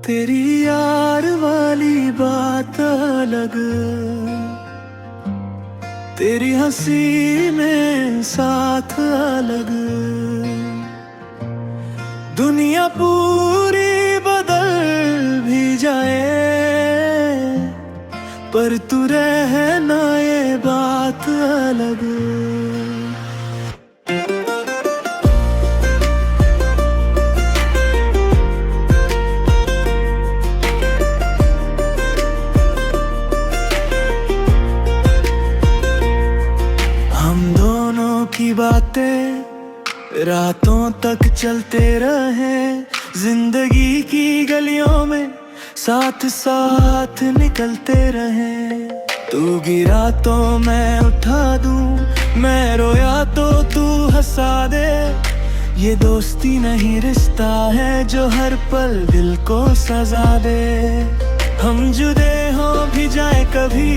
तेरी यार वाली बात अलग, तेरी हंसी में साथ अलग। दुनिया पूरी बदल भी जाए पर तू रहना ये बात अलग। हम दोनों की बातें रातों तक चलते रहे, जिंदगी की गलियों में साथ साथ निकलते रहे। तू गिरा तो मैं उठा दूं, मैं रोया तो तू हंसा दे। ये दोस्ती नहीं रिश्ता है जो हर पल दिल को सजा दे। हम जुदे हो भी जाए कभी,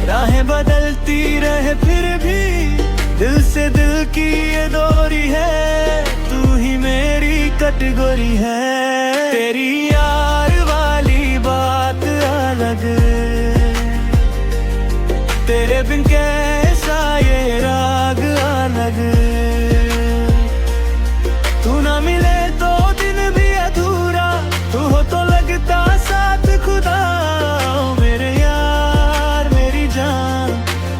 राहें बदलती रहे फिर भी, दिल से दिल की ये डोरी है, तू ही मेरी कैटेगरी है। तेरी यार वाली बात अलग, तेरे बिन कैसा ये राग अलग। तू ना मिले तो दिन भी अधूरा, तू हो तो लगता साथ खुदा। मेरे यार मेरी जान,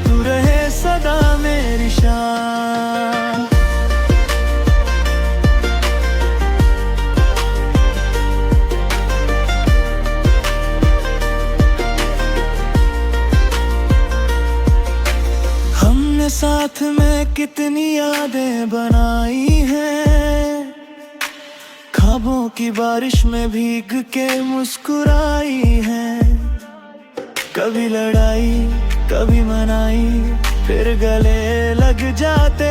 तू रहे सदा मेरी शान। हमने साथ में कितनी यादें बनाई हैं, ख्वाबों की बारिश में भीग के मुस्कुराई है। कभी लड़ाई कभी मनाई, फिर गले लग जाते।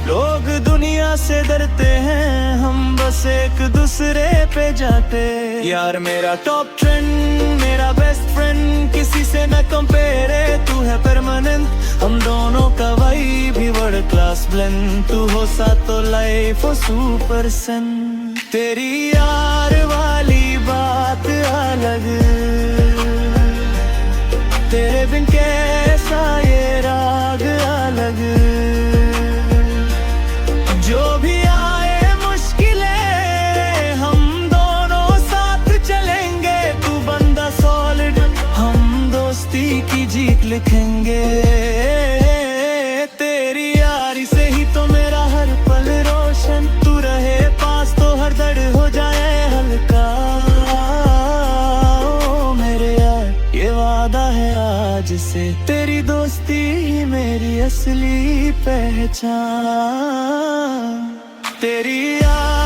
लोग दुनिया से डरते हैं, हम बस एक दूसरे पे जाते। यार मेरा टॉप ट्रेंड, मेरा बेस्ट फ्रेंड, किसी से न कंपेयर, तू है परमानेंट। हम दोनों का वाइब भी वर्ल्ड क्लास ब्लेंड, तू हो साथ तो लाइफ हो सुपर सन। तेरी यार वाली बात अलग, तेरे बिन कैसा ये राग अलग। जो भी आए मुश्किलें हम दोनों साथ चलेंगे। तू बंदा सॉलिड, हम दोस्ती की जीत लिखेंगे। तेरी यारी से ही तो मेरा हर पल रोशन, तू रहे पास तो हर दर्द हो जाए हल्का। ओ मेरे यार ये वादा है आज से, तेरी दोस्ती ही मेरी असली पहचान। तेरी यार